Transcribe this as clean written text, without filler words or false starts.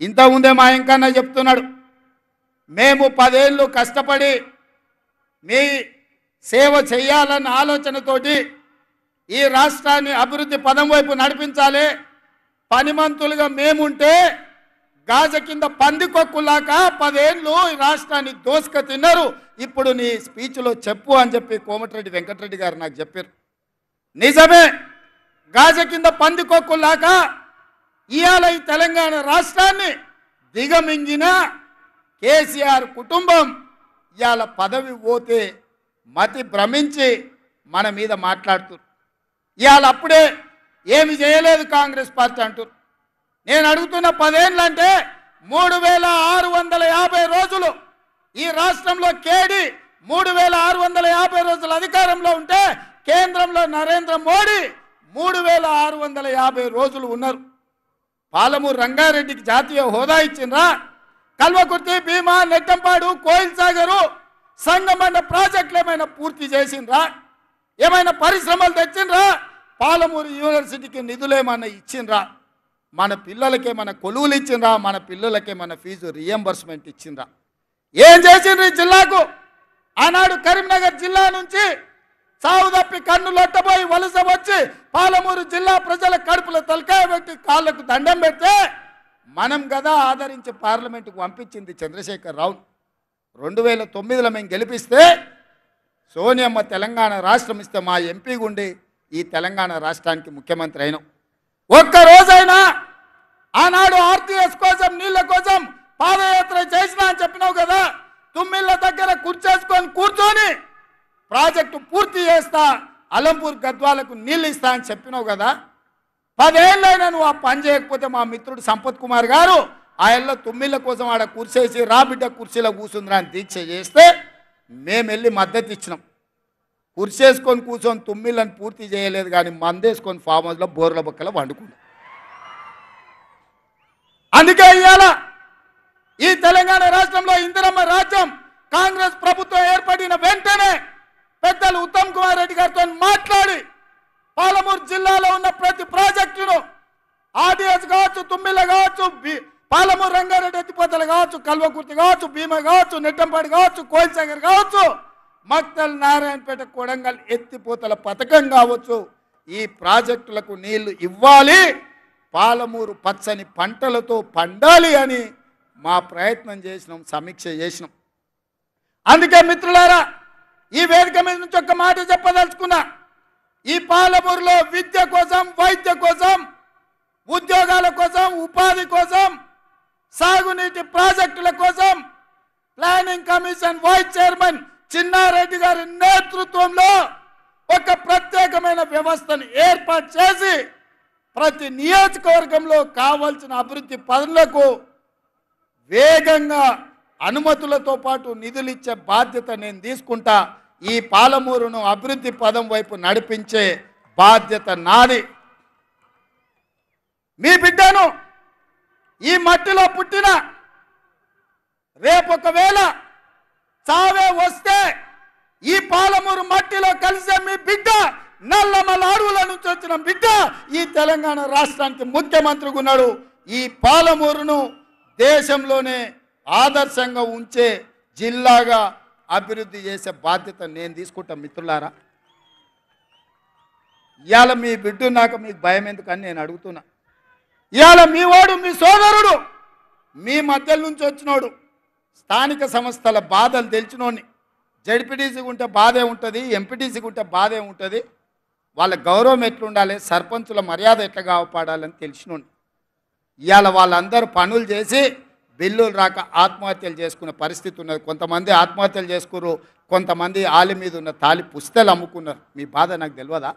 ఇంతకుముందే మా ఇంకన్నా చెప్తున్నాడు, మేము 10 ఏళ్ళు కష్టపడి మీ సేవ చేయాలన్న ఆలోచనతోటి ఈ రాష్ట్రాన్ని అభివృద్ధి పదం వైపు నడిపించాలి, పనిమంతులుగా మేముంటే గాజ కింద పందికొక్కులాక 10 ఏళ్ళు ఈ రాష్ట్రాన్ని దోసుక తిన్నారు, ఇప్పుడు నీ స్పీచ్లో చెప్పు అని చెప్పి కోమటిరెడ్డి వెంకటరెడ్డి గారు నాకు చెప్పారు. నిజమే, గాజ కింద పందికొక్కులాక ఇవాళ ఈ తెలంగాణ రాష్ట్రాన్ని దిగమింగిన కేసీఆర్ కుటుంబం ఇవాళ పదవి పోతే మతి భ్రమించి మన మీద మాట్లాడుతున్నారు. ఇవాళ అప్పుడే ఏమి చేయలేదు కాంగ్రెస్ పార్టీ అంటారు. నేను అడుగుతున్న 10 ఏళ్ళు అంటే 3650 రోజులు ఈ రాష్ట్రంలో కేడి 3650 రోజులు అధికారంలో ఉంటే కేంద్రంలో నరేంద్ర మోడీ 3650 రోజులు ఉన్నారు. పాలమూరు రంగారెడ్డికి జాతీయ హోదా ఇచ్చిండ్రా? కల్వకుర్తి, భీమా, నెట్టంపాడు, కోయిల్ సాగరు, సంగమన్న ప్రాజెక్టులు ఏమైనా పూర్తి చేసిండ్రా? ఏమైనా పరిశ్రమలు తెచ్చిండ్రా? పాలమూరు యూనివర్సిటీకి నిధులు ఏమన్నా ఇచ్చిండ్రా? మన పిల్లలకి ఏమైనా కొలువులు ఇచ్చిండ్రా? మన పిల్లలకి ఏమైనా ఫీజు రియంబర్స్మెంట్ ఇచ్చిండ్రా? ఏం చేసిండ్రు ఈ జిల్లాకు? ఆనాడు కరీంనగర్ జిల్లా నుంచి సాగు తప్పి కన్ను లొట్టబోయి వలస వచ్చి పాలమూరు జిల్లా ప్రజల కడుపులో తలకాయ పెట్టి కాళ్ళకు దండం పెడితే మనం కదా ఆదరించి పార్లమెంటుకు పంపించింది చంద్రశేఖర్ రావు. 2009లో మేము గెలిపిస్తే సోనియమ్మ తెలంగాణ రాష్ట్రం ఇస్తే మా ఎంపీ గుండి ఈ తెలంగాణ రాష్ట్రానికి ముఖ్యమంత్రి అయినాం. ఒక్కరోజైనా ఆనాడు ఆర్టీఎస్ కోసం నీళ్ళ కోసం పాదయాత్ర చేసినా అని చెప్పినావు కదా, తుమ్మిళ్ళ దగ్గర కూర్చేసుకొని కూర్చొని ప్రాజెక్టు పూర్తి చేస్తా, అలంపూర్ గద్వాలకు నీళ్ళు ఇస్తా అని చెప్పినావు కదా. 10 ఏళ్ళైనా నువ్వు ఆ పని చేయకపోతే మా మిత్రుడు సంపత్ కుమార్ గారు ఆయనలో తుమ్మిళ్ళ కోసం ఆడ కుర్చేసి రా బిడ్డ కుర్చీలో కూర్చుందిరా అని దీక్ష చేస్తే మేము వెళ్ళి మద్దతు ఇచ్చినాం. కుర్చేసుకొని కూర్చొని తుమ్మిళ్ళని పూర్తి చేయలేదు, కానీ మందేసుకొని ఫామ్ హౌస్లో బోర్ల బొక్కలో వండుకున్నాం. అందుకే ఇవాళ ఈ తెలంగాణ రాష్ట్రంలో ఇందిరమ్మ రాజ్యం కాంగ్రెస్ ప్రభుత్వం ఏర్పడిన వెంటనే పెద్దలు ఉత్తమ్ కుమార్ రెడ్డి గారితో మాట్లాడి పాలమూరు జిల్లాలో ఉన్న ప్రతి ప్రాజెక్టును ఆర్డీఎస్ కావచ్చు, తుమ్మిళ్ళ కావచ్చు, పాలమూరు రంగారెడ్డి ఎత్తిపోతలు కావచ్చు, కల్వకుర్తి కావచ్చు, భీమా కావచ్చు, నెట్టంపాడు కావచ్చు, కోయిల్ సాగర్ కావచ్చు, మక్తల్, నారాయణపేట, కొడంగల్ ఎత్తిపోతల పథకం కావచ్చు, ఈ ప్రాజెక్టులకు నీళ్లు ఇవ్వాలి, పాలమూరు పచ్చని పంటలతో పండాలి అని మా ప్రయత్నం చేసినాం, సమీక్ష చేసినాం. అందుకే మిత్రులారా, ఈ వేదిక మీద నుంచి ఒక్క మాట చెప్పదలుచుకున్నా. ఈ పాలమూరులో విద్య కోసం, వైద్య కోసం, ఉద్యోగాల కోసం, ఉపాధి కోసం, సాగునీటి ప్రాజెక్టుల కోసం planning commission vice chairman Chinnareddy గారి నేతృత్వంలో ఒక ప్రత్యేకమైన వ్యవస్థను ఏర్పాటు చేసి ప్రతి నియోజకవర్గంలో కావాల్సిన అభివృద్ధి పనులకు వేగంగా అనుమతులతో పాటు నిధులు ఇచ్చే బాధ్యత నేను తీసుకుంటా. ఈ పాలమూరును అభివృద్ధి పదం వైపు నడిపించే బాధ్యత నాది. మీ బిడ్డను ఈ మట్టిలో పుట్టిన రేపొకవేళ చావే వస్తే ఈ పాలమూరు మట్టిలో కలిసే మీ బిడ్డ, నల్లమల అడవుల నుంచి వచ్చిన బిడ్డ ఈ తెలంగాణ రాష్ట్రానికి ముఖ్యమంత్రిగా ఉన్నాడు. ఈ పాలమూరును దేశంలోనే ఆదర్శంగా ఉంచే జిల్లాగా అభివృద్ధి చేసే బాధ్యత నేను తీసుకుంటా. మిత్రులారా, ఇవాళ మీ బిడ్డ నాకు మీకు భయం ఎందుకని నేను అడుగుతున్నా. ఇవాళ మీ వాడు, మీ సోదరుడు, మీ మధ్య నుంచి వచ్చినోడు, స్థానిక సంస్థల బాధలు తెలిసినోడిని, జడ్పీటీసీకి ఉంటే బాధే ఉంటుంది, ఎంపీటీసీకి ఉంటే బాధే ఉంటుంది, వాళ్ళ గౌరవం ఎట్లుండాలి, సర్పంచుల మర్యాద ఎట్లా కాపాడాలని తెలిసినోడిని. ఇవాళ వాళ్ళందరూ పనులు చేసి బిల్లులు రాక ఆత్మహత్యలు చేసుకునే పరిస్థితి ఉన్నది. కొంతమంది ఆత్మహత్యలు చేసుకున్నారు, కొంతమంది ఆలి మీద ఉన్న తాలి పుస్తలు అమ్ముకున్నారు. మీ బాధ నాకు తెలియదా?